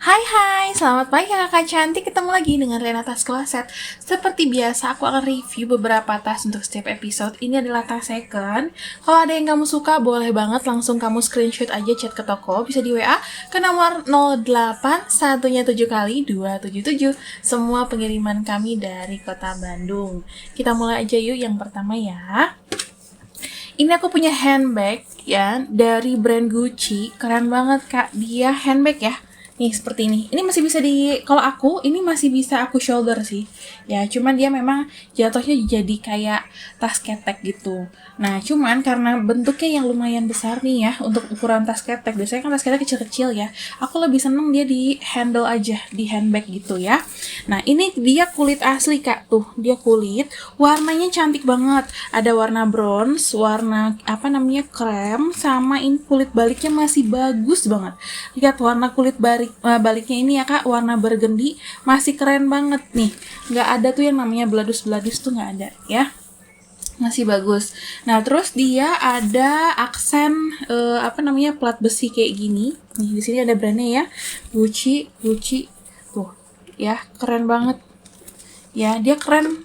Hai hai, selamat pagi kakak cantik, ketemu lagi dengan Renata Closet. Seperti biasa aku akan review beberapa tas untuk setiap episode. Ini adalah tas second. Kalau ada yang kamu suka boleh banget langsung kamu screenshot aja, chat ke toko, bisa di WA ke nomor 08 1-nya 7 kali 277. Semua pengiriman kami dari kota Bandung. Kita mulai aja yuk, yang pertama ya. Ini aku punya handbag ya dari brand Gucci, keren banget kak. Dia handbag ya, nih seperti ini. Ini masih bisa kalau aku ini masih bisa aku shoulder sih. Ya, cuman dia memang jatuhnya jadi kayak tas ketek gitu. Nah, cuman karena bentuknya yang lumayan besar nih ya untuk ukuran tas ketek. Biasanya kan tas ketek kecil-kecil ya. Aku lebih seneng dia di handle aja, di handbag gitu ya. Nah, ini dia kulit asli kak, tuh dia kulit. Warnanya cantik banget. Ada warna bronze, warna krem, sama ini kulit baliknya masih bagus banget. Lihat warna kulit baliknya ini ya kak, warna burgundy, masih keren banget nih. Nggak ada tuh yang namanya beladus-beladus tuh, nggak ada ya. Masih bagus. Nah, terus dia ada aksen plat besi kayak gini. Nih di sini ada brandnya ya, Gucci tuh ya, keren banget. Ya, dia keren.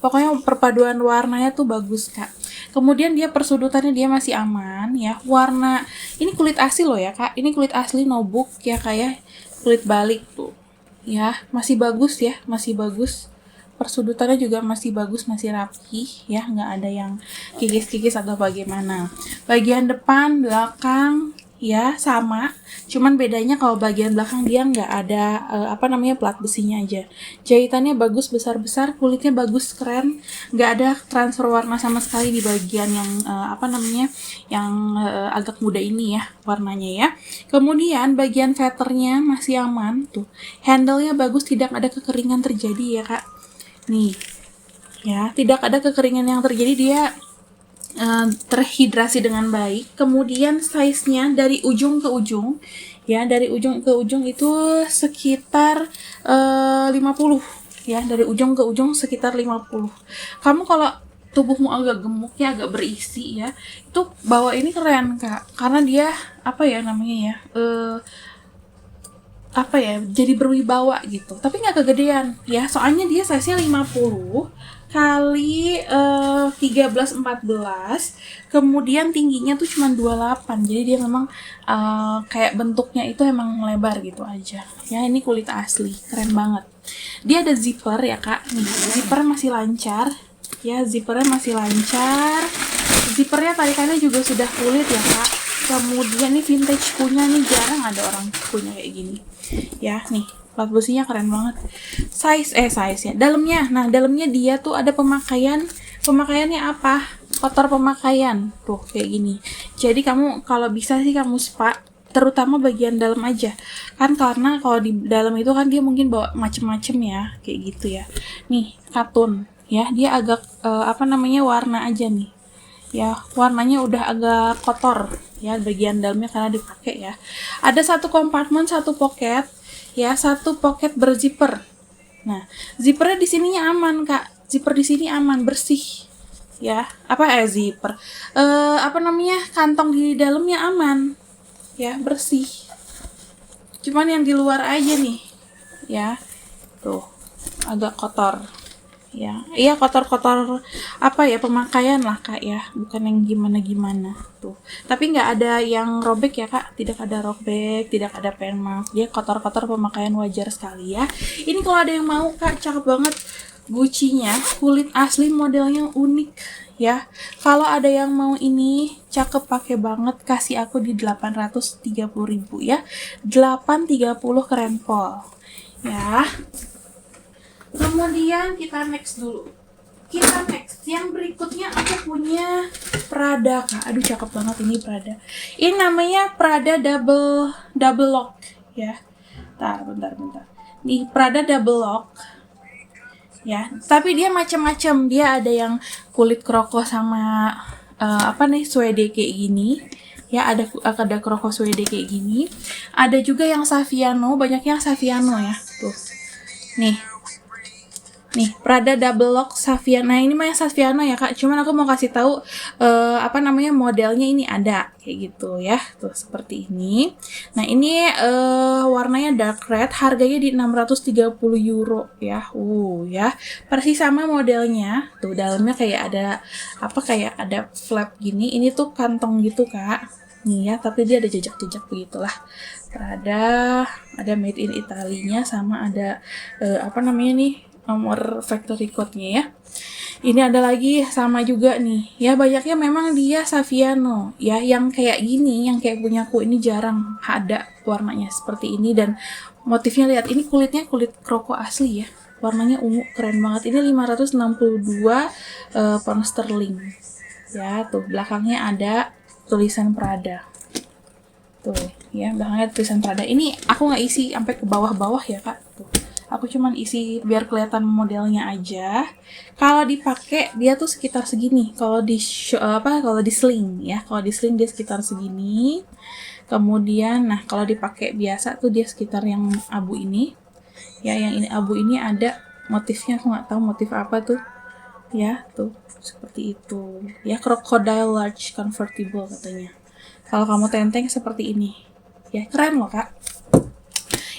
Pokoknya perpaduan warnanya tuh bagus kak. Kemudian dia persudutannya dia masih aman ya. Warna ini kulit asli loh ya kak. Ini kulit asli nobuk ya kayak kulit balik tuh. Ya masih bagus ya, masih bagus. Persudutannya juga masih bagus, masih rapi ya, nggak ada yang kikis-kikis atau bagaimana. Bagian depan, belakang ya sama, cuman bedanya kalau bagian belakang dia nggak ada plat besinya aja. Jahitannya bagus, besar-besar, kulitnya bagus, keren, nggak ada transfer warna sama sekali di bagian yang agak muda ini ya warnanya ya. Kemudian bagian veternya masih aman tuh, handle-nya bagus, tidak ada kekeringan terjadi ya kak. Nih ya, tidak ada kekeringan yang terjadi, dia terhidrasi dengan baik. Kemudian size-nya dari ujung ke ujung ya, dari ujung ke ujung itu sekitar 50 ya, dari ujung ke ujung sekitar 50. Kamu kalau tubuhmu agak gemuk ya, agak berisi ya, itu bawa ini keren kak, karena dia jadi berwibawa gitu, tapi nggak kegedean ya, soalnya dia size-nya 50 kali 13-14, kemudian tingginya tuh cuma 28, jadi dia memang kayak bentuknya itu emang lebar gitu aja ya. Ini kulit asli, keren banget. Dia ada zipper ya kak, nih zippernya masih lancar ya, zippernya masih lancar, zippernya tarikannya juga sudah kulit ya kak. Kemudian ini vintage punya nih, jarang ada orang punya kayak gini ya. Nih plat besinya keren banget. Size ya dalamnya, nah dalamnya dia tuh ada pemakaiannya apa, kotor pemakaian tuh kayak gini. Jadi kamu kalau bisa sih kamu spa, terutama bagian dalam aja kan, karena kalau di dalam itu kan dia mungkin bawa macem-macem ya kayak gitu ya. Nih katun ya, dia agak warna aja nih ya, warnanya udah agak kotor ya bagian dalamnya karena dipakai ya. Ada satu kompartemen, satu pocket ya, satu pocket berzipper. Nah, zippernya di sininya aman kak, zipper di sini aman, bersih ya. Zipper kantong di dalamnya aman ya, bersih. Cuman yang di luar aja nih ya, tuh agak kotor ya. Iya, kotor-kotor pemakaian lah kak ya, bukan yang gimana-gimana tuh. Tapi nggak ada yang robek ya kak, tidak ada robek, tidak ada penmark, dia kotor-kotor pemakaian, wajar sekali ya. Ini kalau ada yang mau kak, cakep banget. Gucci-nya kulit asli, modelnya unik ya. Kalau ada yang mau ini cakep, pakai banget, kasih aku di 830.000 ya, 830 keren pol ya. Kemudian kita next yang berikutnya aku punya Prada kak. Aduh cakep banget ini Prada. Ini namanya Prada double lock ya. Bentar. Nih Prada double lock ya. Tapi dia macam-macam. Dia ada yang kulit kroko sama suede kayak gini. Ya, ada kroko suede kayak gini. Ada juga yang Saviano, banyak yang Saviano ya. Tuh. Nih. Nih, Prada Double Lock Saviano. Nah, ini mah yang Saviano ya, Kak. Cuman aku mau kasih tahu modelnya ini ada kayak gitu ya. Tuh seperti ini. Nah, ini warnanya dark red, harganya di 630 euro ya. Ya. Persis sama modelnya. Tuh dalamnya kayak ada flap gini. Ini tuh kantong gitu, Kak. Nih ya, tapi dia ada jejak-jejak begitulah. Ada made in Italy-nya sama ada nomor factory code-nya ya. Ini ada lagi sama juga nih. Ya banyaknya memang dia Saviano ya, yang kayak gini, yang kayak punyaku ini jarang ada warnanya seperti ini. Dan motifnya lihat, ini kulitnya kulit kroko asli ya. Warnanya ungu, keren banget. Ini 562 pound sterling. Ya, tuh belakangnya ada tulisan Prada. Tuh, ya, belakangnya tulisan Prada. Ini aku nggak isi sampai ke bawah-bawah ya, Kak. Tuh. Aku cuman isi biar kelihatan modelnya aja. Kalau dipakai dia tuh sekitar segini. Kalau di sling ya, kalau di sling dia sekitar segini. Kemudian, nah kalau dipakai biasa tuh dia sekitar yang abu ini. Ya, yang ini abu ini ada motifnya, aku nggak tahu motif apa tuh. Ya, tuh seperti itu. Ya, crocodile large convertible katanya. Kalau kamu tenteng seperti ini. Ya, keren loh, Kak.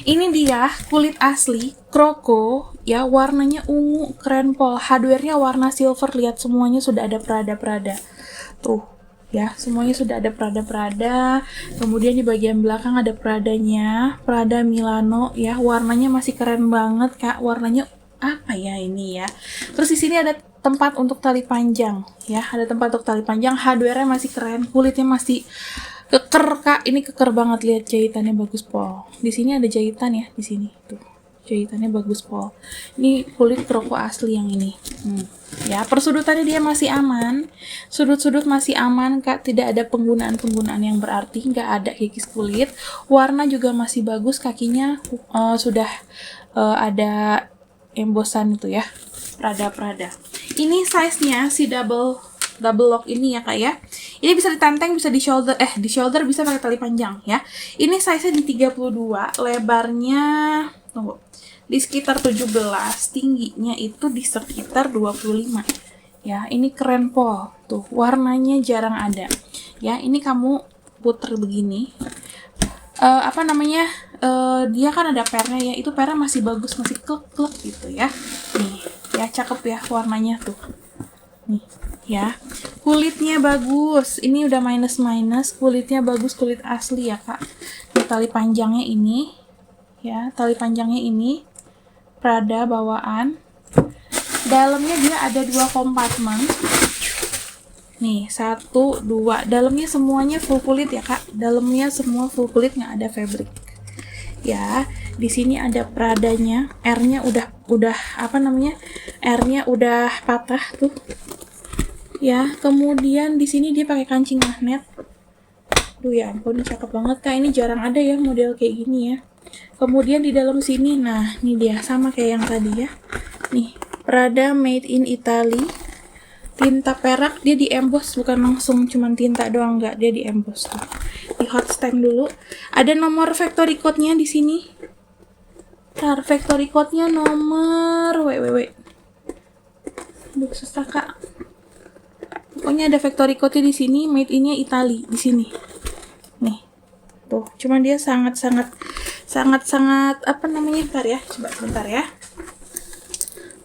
Ini dia kulit asli kroko ya, warnanya ungu, keren pol. Hardware-nya warna silver, lihat semuanya sudah ada Prada. Tuh ya, semuanya sudah ada Prada. Kemudian di bagian belakang ada Pradanya, Prada Milano ya, warnanya masih keren banget, Kak. Warnanya apa ya ini ya. Terus di sini ada tempat untuk tali panjang ya, ada tempat untuk tali panjang. Hardware-nya masih keren, kulitnya masih keker, Kak. Ini keker banget, lihat jahitannya bagus pol. Di sini ada jahitan ya, di sini tuh jahitannya bagus pol. Ini kulit kroko asli yang ini. Ya, persudutannya dia masih aman, sudut-sudut masih aman, Kak. Tidak ada penggunaan yang berarti, nggak ada kikis kulit. Warna juga masih bagus, kakinya sudah ada embosan itu ya, Prada. Ini size-nya si double lock ini ya, Kak ya. Ini bisa ditenteng, bisa di shoulder bisa pakai tali panjang ya. Ini size-nya di 32, lebarnya di sekitar 17, tingginya itu di sekitar 25. Ya, ini keren pol. Tuh, warnanya jarang ada. Ya, ini kamu puter begini. Dia kan ada pernya ya. Itu pernya masih bagus, masih klek gitu ya. Nih, ya cakep ya warnanya tuh. Nih, ya. Kulitnya bagus. Ini udah minus, kulitnya bagus, kulit asli ya, Kak. Ini tali panjangnya ini. Ya, tali panjangnya ini Prada bawaan. Dalamnya dia ada 2 kompartemen. Nih, 1, 2. Dalamnya semuanya full kulit ya, Kak. Dalamnya semua full kulit, nggak ada fabric. Ya, di sini ada Pradanya. R-nya udah R-nya udah patah tuh. Ya, kemudian di sini dia pakai kancing magnet. Duh ya ampun, cakep banget, Kak. Ini jarang ada ya model kayak gini ya. Kemudian di dalam sini, nah ini dia sama kayak yang tadi ya. Nih, Prada made in Italy. Tinta perak, dia di emboss, bukan langsung cuman tinta doang, enggak, dia di emboss tuh. Di hot stamp dulu. Ada nomor factory code-nya di sini. Factory code-nya nomor Aduh, susah, Kak. Pokoknya ada factory code-nya di sini, made in-nya Italy di sini. Nih. Tuh, cuman dia sangat bentar ya. Coba bentar ya.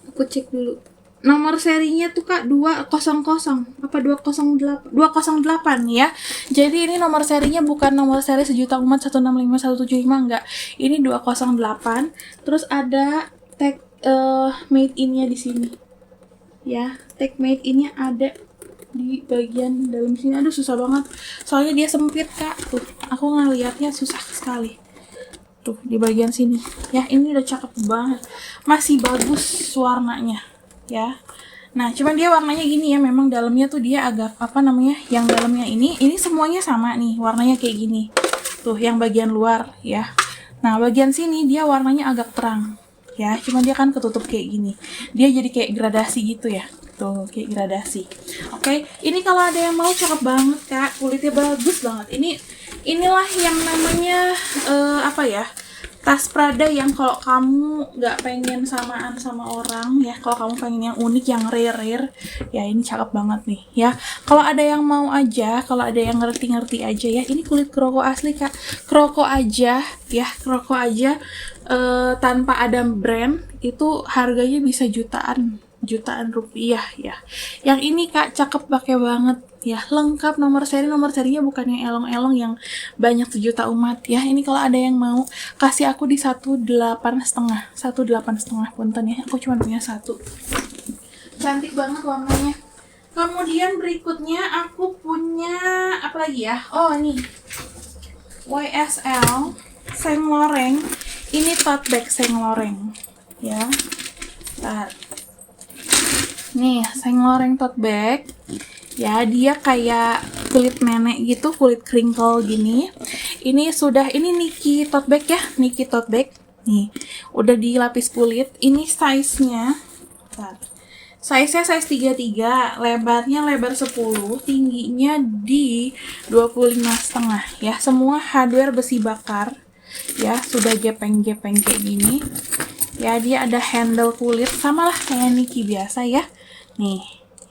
Aku cek dulu. Nomor serinya tuh, Kak, 208 ya. Jadi ini nomor serinya bukan nomor seri sejuta umat 165175, enggak. Ini 208. Terus ada tag made in-nya di sini. Ya, tag made in-nya ada di bagian dalam sini. Aduh, susah banget. Soalnya dia sempit, Kak. Tuh, aku ngeliatnya susah sekali. Tuh, di bagian sini. Ya, ini udah cakep banget. Masih bagus warnanya. Ya, nah cuman dia warnanya gini ya, memang dalamnya tuh dia agak yang dalamnya ini semuanya sama nih, warnanya kayak gini tuh, yang bagian luar ya. Nah bagian sini dia warnanya agak terang ya, cuman dia kan ketutup kayak gini, dia jadi kayak gradasi gitu ya, tuh kayak gradasi. Oke, ini kalau ada yang mau, cakep banget, Kak, kulitnya bagus banget. Inilah yang namanya tas Prada yang kalau kamu nggak pengen samaan sama orang ya, kalau kamu pengen yang unik, yang rare ya, ini cakep banget nih ya. Kalau ada yang mau aja, kalau ada yang ngerti aja ya, ini kulit kroko asli kak, kroko aja ya, kroko aja tanpa ada brand itu harganya bisa jutaan rupiah ya. Yang ini kak cakep, pakai banget ya, lengkap, nomor serinya bukan yang elong-elong yang banyak sejuta umat ya. Ini kalau ada yang mau, kasih aku di 1,8,5 punten ya, aku cuma punya satu. Cantik banget warnanya. Kemudian berikutnya aku punya apa lagi ya, oh ini YSL Saint Laurent, ini tote bag Saint Laurent ya. Nih Saint Laurent tote bag ya, dia kayak kulit nenek gitu, kulit crinkle gini. Ini Nike tote bag ya, Nike tote bag nih, udah dilapis kulit. Ini size-nya size 33, lebarnya lebar 10, tingginya di 25,5 ya. Semua hardware besi bakar ya, sudah gepeng-gepeng kayak gini ya. Dia ada handle kulit, sama lah kayak Nike biasa ya. Nih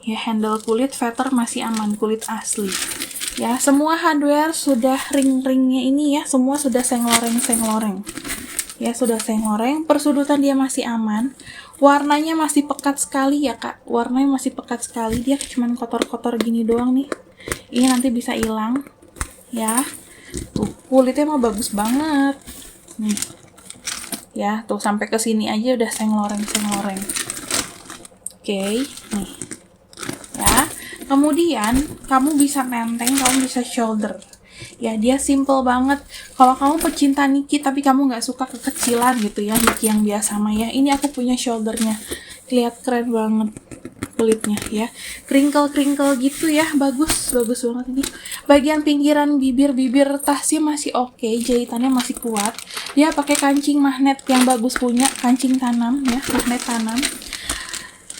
ya, handle kulit, veter masih aman, kulit asli ya. Semua hardware sudah ring-ringnya ini ya, semua sudah Saint Laurent ya, sudah Saint Laurent. Persudutan dia masih aman, warnanya masih pekat sekali ya kak, warnanya masih pekat sekali. Dia cuman kotor-kotor gini doang nih, ini nanti bisa hilang ya. Tuh kulitnya mah bagus banget nih ya, tuh sampai ke sini aja udah Saint Laurent. Oke, nih ya. Kemudian kamu bisa nenteng, kamu bisa shoulder ya. Dia simple banget. Kalau kamu pecinta Nike tapi kamu nggak suka kekecilan gitu ya, Nike yang biasa mah ya, ini aku punya shouldernya, lihat keren banget kulitnya ya, crinkle gitu ya, bagus banget. Ini bagian pinggiran bibir tasnya masih oke, jahitannya masih kuat. Dia pakai kancing magnet yang bagus, punya kancing tanam ya, magnet tanam.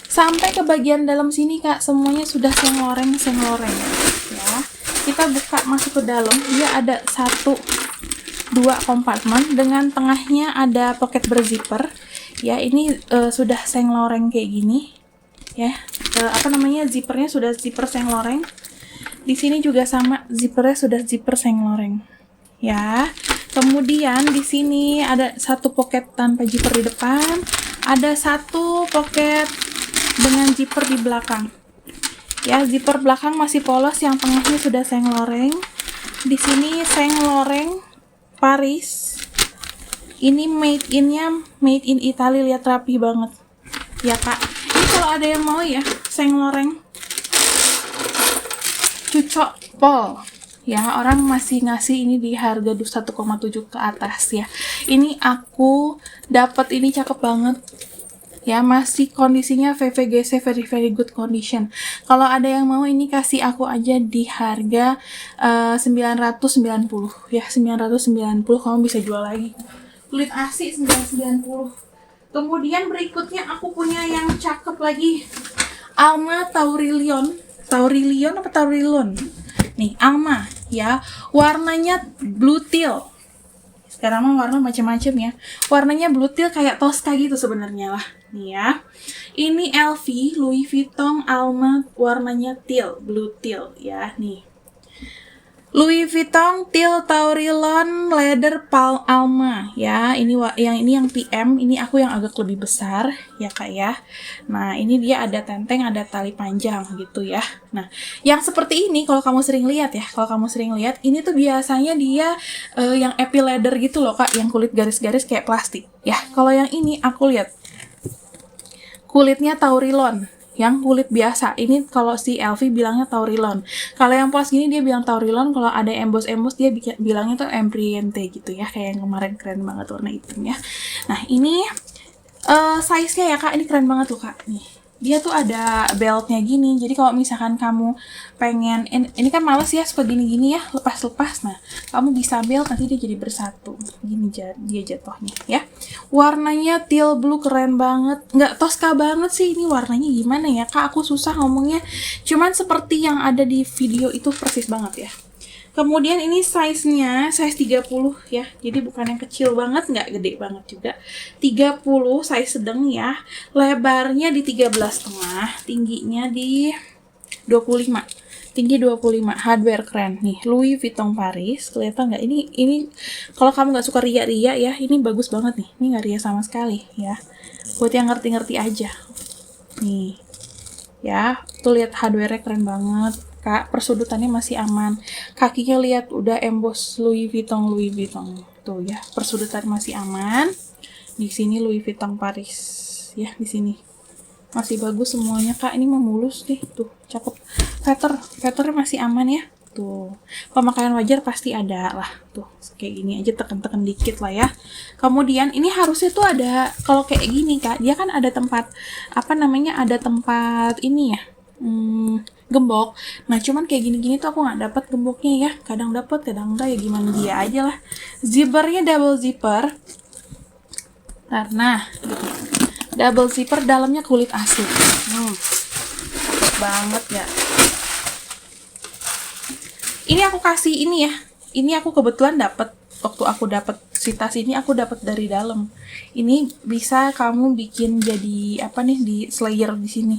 Sampai ke bagian dalam sini kak, semuanya sudah Saint Laurent ya. Kita buka masuk ke dalam, dia ada 2 kompartemen dengan tengahnya ada pocket berzipper ya. Ini sudah Saint Laurent kayak gini ya. Zippernya sudah zipper Saint Laurent. Di sini juga sama, zippernya sudah zipper Saint Laurent ya. Kemudian di sini ada 1 pocket tanpa zipper di depan, ada 1 pocket dengan zipper di belakang ya. Zipper belakang masih polos, yang tengahnya sudah Saint Laurent. Di sini Saint Laurent Paris, ini made in Italy, lihat rapi banget ya kak. Ini kalau ada yang mau ya, Saint Laurent Cucok Paul ya, orang masih ngasih ini di harga 1,7 ke atas ya. Ini aku dapat, ini cakep banget ya, masih kondisinya VVGC, very good condition. Kalau ada yang mau, ini kasih aku aja di harga 990 ya, 990 kamu bisa jual lagi, kulit asli 990. Kemudian berikutnya aku punya yang cakep lagi, Alma Taurilon nih, Alma ya, warnanya blue teal. Sekarang mah warna macam-macam ya, warnanya blue teal kayak Tosca gitu sebenarnya lah nih ya. Ini LV Louis Vuitton Alma, warnanya teal, blue teal ya. Nih Louis Vuitton Teal Taurilon Leather Pal Alma ya. Ini yang PM, ini aku yang agak lebih besar ya kak ya. Nah ini dia ada tenteng, ada tali panjang gitu ya. Nah yang seperti ini kalau kamu sering lihat ya, ini tuh biasanya dia yang epi leather gitu loh kak, yang kulit garis-garis kayak plastik ya. Kalau yang ini aku lihat kulitnya Taurilon, yang kulit biasa. Ini kalau si LV bilangnya Taurilon. Kalau yang polos gini dia bilang Taurilon. Kalau ada embos dia bilangnya tuh Empriente gitu ya. Kayak yang kemarin, keren banget warna hitam ya. Nah ini size-nya ya kak, ini keren banget loh kak. Nih dia tuh ada beltnya gini, jadi kalau misalkan kamu pengen, ini kan males ya suka gini-gini ya, lepas-lepas, nah kamu bisa belt, nanti dia jadi bersatu gini dia jatuhnya ya. Warnanya teal blue, keren banget, nggak Tosca banget sih, ini warnanya gimana ya kak, aku susah ngomongnya, cuman seperti yang ada di video itu persis banget ya. Kemudian ini size-nya size 30 ya. Jadi bukan yang kecil banget, nggak gede banget juga. 30 size sedang ya. Lebarnya di 13,5, tingginya di 25. Tinggi 25, hardware keren nih. Louis Vuitton Paris, kelihatan nggak? Ini kalau kamu nggak suka ria-ria ya, ini bagus banget nih. Ini nggak ria sama sekali ya. Buat yang ngerti-ngerti aja. Nih, ya, tuh lihat hardware-nya keren banget. Kak, persudutannya masih aman. Kakinya lihat udah emboss Louis Vuitton. Tuh ya, persudutan masih aman. Di sini Louis Vuitton Paris ya, di sini. Masih bagus semuanya, Kak. Ini mah mulus nih. Tuh, cakep. Feathernya masih aman ya. Tuh. Pemakaian wajar pasti ada lah. Tuh, kayak gini aja tekan-tekan dikit lah ya. Kemudian ini harusnya tuh ada, kalau kayak gini, Kak, dia kan ada tempat ada tempat ini ya. Gembok. Nah, cuman kayak gini-gini tuh aku nggak dapat gemboknya ya. Kadang dapat, kadang enggak, ya gimana dia aja lah. Zippernya double zipper. Karena gitu. Double zipper, dalamnya kulit asli. Banget ya. Ini aku kasih ini ya. Ini aku kebetulan dapat waktu aku dapat si tas ini, aku dapat dari dalam. Ini bisa kamu bikin jadi apa nih di slayer di sini.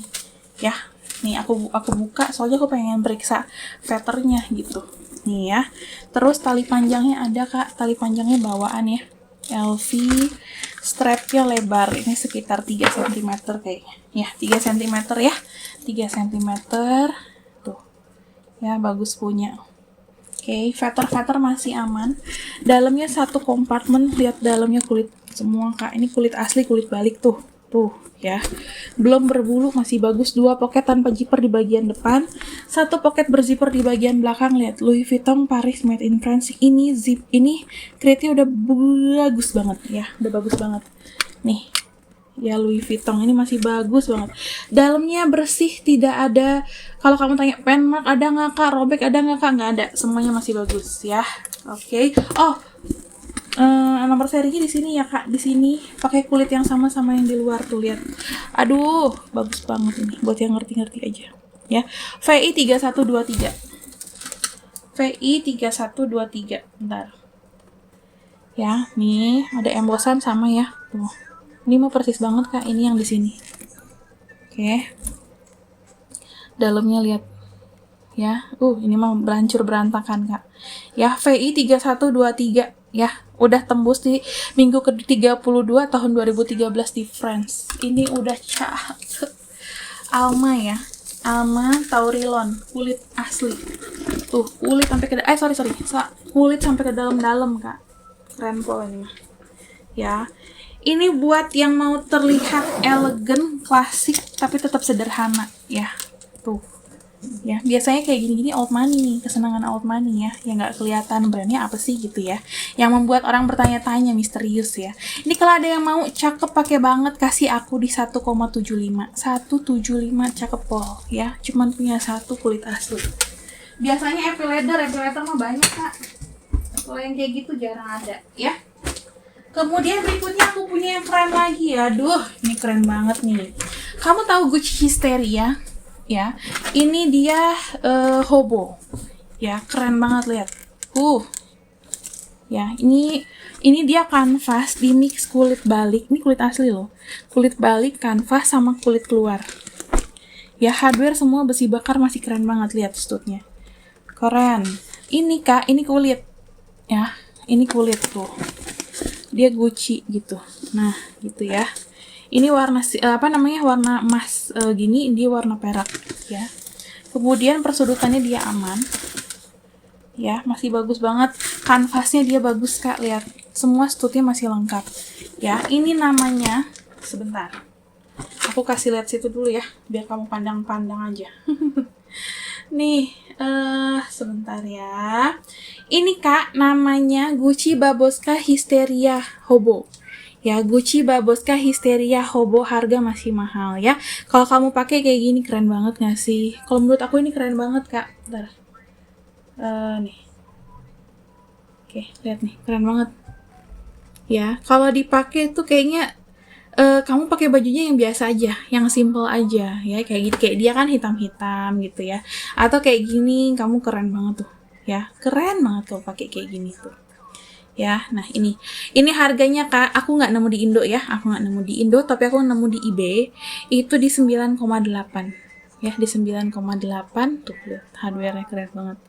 Ya. Nih aku buka soalnya aku pengen periksa feathernya gitu. Nih ya. Terus tali panjangnya ada, Kak. Tali panjangnya bawaan ya. LV, strapnya lebar, ini sekitar 3 cm kayaknya. Ya, 3 cm ya. 3 cm. Tuh. Ya, bagus punya. Oke, feather masih aman. Dalamnya satu kompartemen, lihat dalamnya kulit semua, Kak. Ini kulit asli, kulit balik tuh. Tuh, ya. Belum berbulu, masih bagus. 2 poket tanpa zipper di bagian depan, 1 poket berzipper di bagian belakang. Lihat, Louis Vuitton Paris made in France. Ini crate-nya udah bagus banget ya. Udah bagus banget. Nih. Ya, Louis Vuitton ini masih bagus banget. Dalamnya bersih, tidak ada. Kalau kamu tanya pen mark ada nggak, Kak? Robek ada nggak, Kak? Nggak ada. Semuanya masih bagus ya. Oke. Oh, nomor serinya di sini ya, Kak. Di sini pakai kulit yang sama yang di luar tuh, lihat. Aduh, bagus banget ini buat yang ngerti-ngerti aja. Ya. VI 3123. VI 3123. Bentar. Ya, nih ada embossan sama ya. Tuh. Ini mah persis banget, Kak. Ini yang di sini. Oke. Dalamnya lihat. Ya. Ini mah berancur berantakan, Kak. Ya, VI 3123. Ya, udah tembus di minggu ke-32 tahun 2013 di France. Ini udah cakep. Alma ya. Alma Taurilon, kulit asli. Tuh, kulit sampai ke kulit sampai ke dalam-dalam, Kak. Keren pokoknya ini mah. Ya. Ini buat yang mau terlihat elegan, klasik, tapi tetap sederhana ya. Tuh. Ya, biasanya kayak gini-gini old money nih, kesenangan old money ya, yang nggak kelihatan brandnya apa sih gitu ya, yang membuat orang bertanya-tanya misterius ya. Ini kalau ada yang mau cakep pakai banget, kasih aku di 1,75 cakep pol ya, cuman punya 1 kulit asli. Biasanya Epi leather mah banyak, Kak. Kalau yang kayak gitu jarang ada ya. Kemudian berikutnya aku punya yang keren lagi ya. Aduh, ini keren banget nih. Kamu tahu Gucci Hysteria? Ya, ini dia hobo. Ya, keren banget, lihat. Ya, ini dia kanvas di mix kulit balik. Ini kulit asli loh. Kulit balik, kanvas sama kulit keluar. Ya, hardware semua besi bakar, masih keren banget, lihat studnya. Keren. Ini, Kak, ini kulit. Ya, ini kulit tuh. Dia Gucci gitu. Nah, gitu ya. Ini warna warna emas gini, dia warna perak ya. Kemudian persudutannya dia aman. Ya, masih bagus banget. Kanvasnya dia bagus, Kak, lihat. Semua studnya masih lengkap. Ya, ini namanya sebentar. Aku kasih lihat situ dulu ya, biar kamu pandang-pandang aja. Nih, sebentar ya. Ini, Kak, namanya Gucci Babosca Hysteria Hobo. Ya, Gucci Babosca Hysteria Hobo, harga masih mahal ya. Kalau kamu pakai kayak gini keren banget nggak sih? Kalau menurut aku ini keren banget, Kak. Bentar. Nih. Oke, lihat nih, keren banget. Ya, kalau dipakai tuh kayaknya kamu pakai bajunya yang biasa aja, yang simple aja ya, kayak gitu, kayak dia kan hitam-hitam gitu ya. Atau kayak gini, kamu keren banget tuh ya. Keren banget kalau pakai kayak gini tuh. Ya, nah ini harganya Kak, aku nggak nemu di Indo ya, aku nggak nemu di Indo, tapi aku nemu di eBay, itu di 9,8, ya, di 9,8, tuh lihat, hardware-nya keren banget,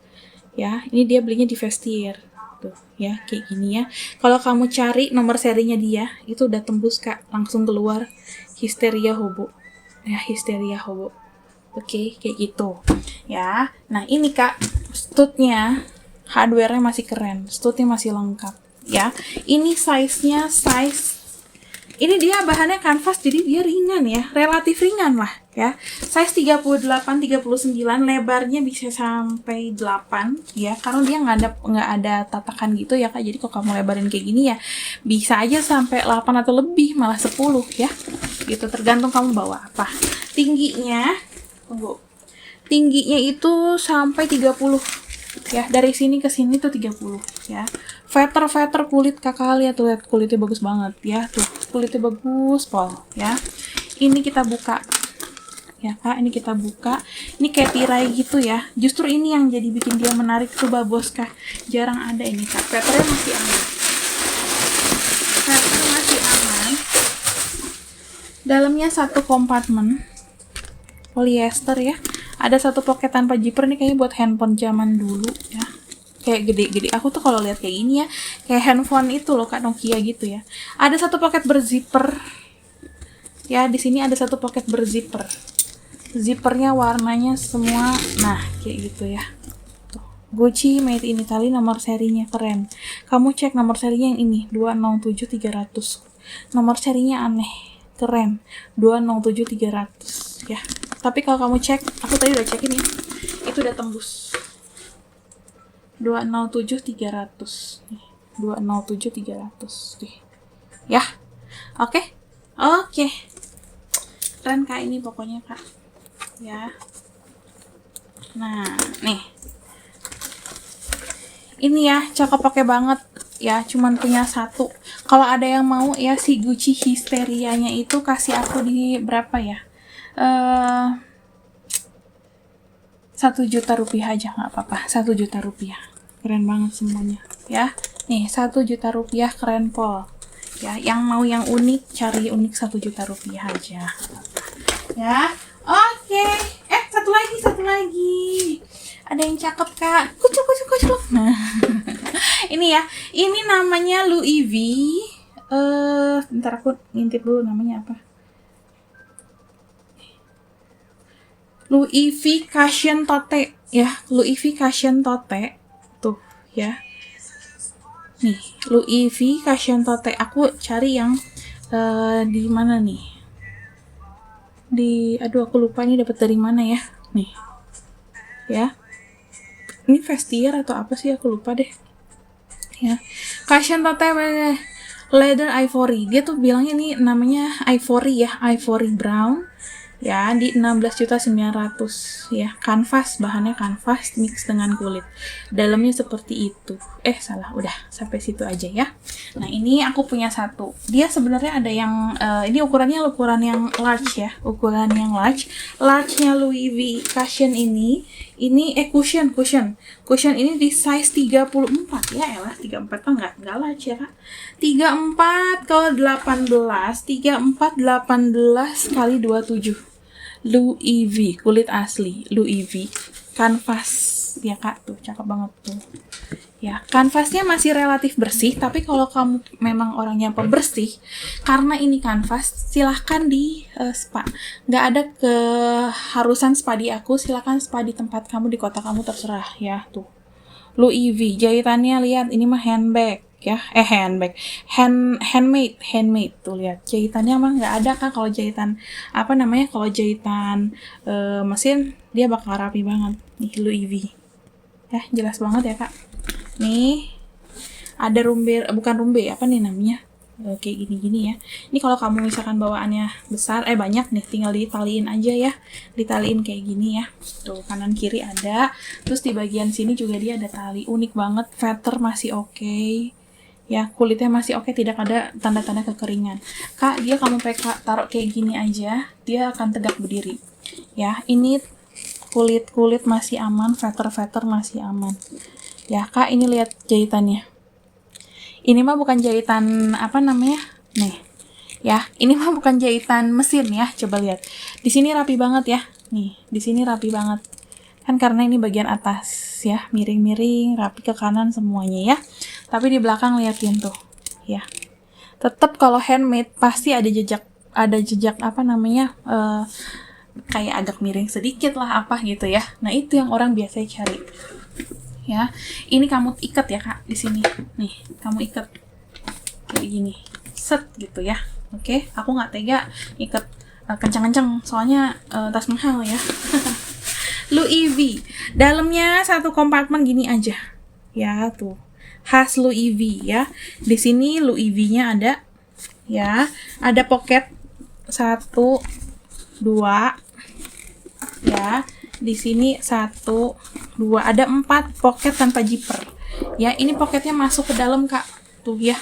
ya, ini dia belinya di Vestiaire, tuh, ya, kayak gini ya, kalau kamu cari nomor serinya dia, itu udah tembus Kak, langsung keluar, Histeria Hobo, ya, Histeria Hobo, oke, kayak gitu, ya, nah ini Kak, stud-nya, hardware-nya masih keren, stud-nya masih lengkap, ya. Ini size-nya ini dia bahannya kanvas, jadi dia ringan ya, relatif ringan lah ya. Size 38-39, lebarnya bisa sampai 8 ya, karena dia nggak ada tatakan gitu ya Kak. Jadi kalau kamu lebarin kayak gini ya, bisa aja sampai 8 atau lebih, malah 10 ya. Gitu, tergantung kamu bawa apa. Tingginya, tingginya itu sampai 30 ya, dari sini ke sini tuh 30 ya. Veter kulit Kakak lihat tuh, lihat kulitnya bagus banget ya, tuh kulitnya bagus pol ya. Ini kita buka ya Kak, ini kita buka, ini kayak tirai gitu ya, justru ini yang jadi bikin dia menarik. Coba bos Kak, jarang ada ini Kak. Veternya masih aman, veter masih aman, dalamnya satu kompartemen polyester ya. Ada satu pocket tanpa zipper, nih kayaknya buat handphone zaman dulu ya. Kayak gede-gede. Aku tuh kalau lihat kayak gini ya, kayak handphone itu loh Kak, Nokia gitu ya. Ada satu pocket berzipper. Ya, di sini ada satu pocket berzipper. Zippernya warnanya semua, nah kayak gitu ya. Tuh. Gucci made in Italy, nomor serinya keren. Kamu cek nomor serinya yang ini, 207300. Nomor serinya aneh, keren. 207300 ya. Tapi kalau kamu cek, aku tadi udah cekin ya, itu udah tembus 207300 nih, 207300 nih ya. Oke. Keren Kak ini pokoknya Kak ya. Nah nih, ini ya, cakep pakai banget ya, cuman punya satu. Kalau ada yang mau ya, si Gucci Histerianya itu kasih aku di berapa ya, 1 juta rupiah aja, nggak apa-apa, 1 juta rupiah, keren banget semuanya ya. Nih 1 juta rupiah, keren pol ya. Yang mau yang unik, cari unik, 1 juta rupiah aja ya. Oke. Satu lagi ada yang cakep Kak, kucuk. Nah ini ya, ini namanya Louis V. Bentar aku ngintip dulu namanya apa. Louis V Cushion Tote ya, Louis V Cushion Tote tuh ya. Nih, Louis V Cushion Tote. Aku cari yang di mana nih? Aduh aku lupa ini dapat dari mana ya. Nih. Ya. Ini Vestiaire atau apa sih, aku lupa deh. Ya. Cushion Tote leather ivory. Dia tuh bilangnya ini namanya ivory ya, ivory brown. Ya, di 16.900.000 ya. Kanvas, bahannya kanvas mix dengan kulit. Dalamnya seperti itu. Salah, udah sampai situ aja ya. Nah, ini aku punya satu. Dia sebenarnya ada yang ini ukuran yang large ya. Ukuran yang large. Large-nya Louis V Cushion ini cushion. Cushion ini di size 34 ya, 34 kan enggak large ya, Kak. 34 kalau 18 kali 27. Louis V, kulit asli Louis V, kanvas ya Kak, tuh cakep banget tuh ya. Kanvasnya masih relatif bersih, tapi kalau kamu memang orangnya pembersih, karena ini kanvas, silahkan di spa. Nggak ada keharusan spa di aku, silahkan spa di tempat kamu, di kota kamu, terserah ya. Tuh Louis V, jahitannya lihat, ini mah handbag ya, handmade tuh, lihat jahitannya mah nggak ada kan. Kalau jahitan kalau jahitan mesin, dia bakal rapi banget. Nih Louis V ya, jelas banget ya Kak. Nih ada bukan rumbe, apa nih namanya, kayak gini ya. Ini kalau kamu misalkan bawaannya besar, banyak nih, tinggal ditaliin aja ya, ditaliin kayak gini ya. Tuh kanan kiri ada, terus di bagian sini juga dia ada tali, unik banget. Veter masih oke. Ya, kulitnya masih oke, tidak ada tanda-tanda kekeringan. Kak, dia kamu taruh kayak gini aja, dia akan tegak berdiri. Ya, ini kulit masih aman, veter masih aman. Ya Kak, ini lihat jahitannya. Ini mah bukan jahitan apa namanya? Nih. Ya, ini mah bukan jahitan mesin ya. Coba lihat. Di sini rapi banget ya. Nih, di sini rapi banget. Kan karena ini bagian atas ya, miring-miring, rapi ke kanan semuanya ya. Tapi di belakang liatin tuh. Ya. Tetap kalau handmade pasti ada jejak apa namanya? Kayak agak miring sedikit lah apa gitu ya. Nah, itu yang orang biasa cari. Ya, ini kamu ikat ya Kak di sini. Nih, kamu ikat kayak gini, set gitu ya. Oke, aku nggak tega ikat kencang-kencang soalnya tas mahal ya. Louis V, dalamnya satu kompartemen gini aja, ya tuh, khas Louis V ya. Di sini Louis V-nya ada, ya, ada pocket 1, 2, ya. Di sini 1, 2, ada 4 pocket tanpa zipper. Ya, ini pocketnya masuk ke dalam Kak. Tuh ya.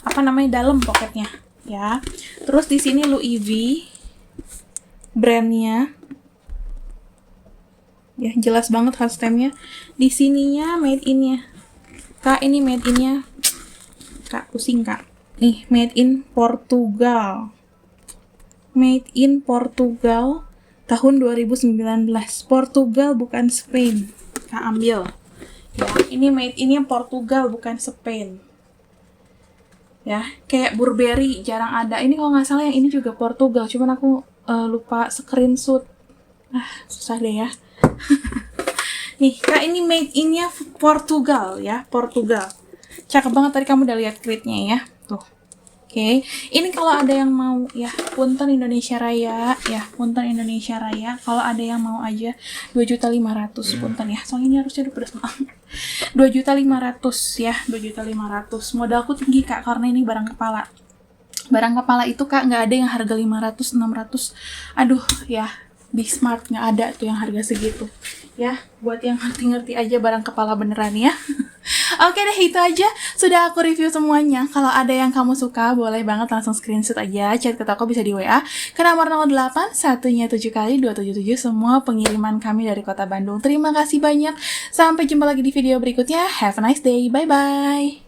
Apa namanya dalam pocketnya, ya. Terus di sini Louis V brandnya. Ya, jelas banget hard stamp-nya. Di sininya made in-nya. Kak, ini made in-nya. Kak, pusing Kak. Nih, made in Portugal. Made in Portugal. Tahun 2019. Portugal bukan Spain. Kak ambil. Ya, ini made in-nya Portugal bukan Spain. Ya, kayak Burberry jarang ada. Ini kalau nggak salah yang ini juga Portugal. Cuman aku lupa screenshot. Susah deh ya. Nih, Kak, ini made in-nya Portugal ya, Portugal. Cakep banget tadi kamu udah lihat klipnya ya. Tuh. Oke, ini kalau ada yang mau ya, punten Indonesia Raya ya, punten Indonesia Raya. Kalau ada yang mau aja 2.500.000 punten ya. Soalnya ini harusnya udah pedas banget. 2.500.000 ya, 2.500.000. Modalku tinggi Kak karena ini barang kepala. Barang kepala itu Kak nggak ada yang harga 500, 600. Aduh ya, Big Smart nggak ada tuh yang harga segitu. Ya, buat yang ngerti-ngerti aja barang kepala beneran ya. Oke deh, itu aja. Sudah aku review semuanya. Kalau ada yang kamu suka, boleh banget langsung screenshot aja. Chat ke toko bisa di WA ke nomor 08 1-nya 7 kali 277 semua pengiriman kami dari Kota Bandung. Terima kasih banyak. Sampai jumpa lagi di video berikutnya. Have a nice day. Bye-bye.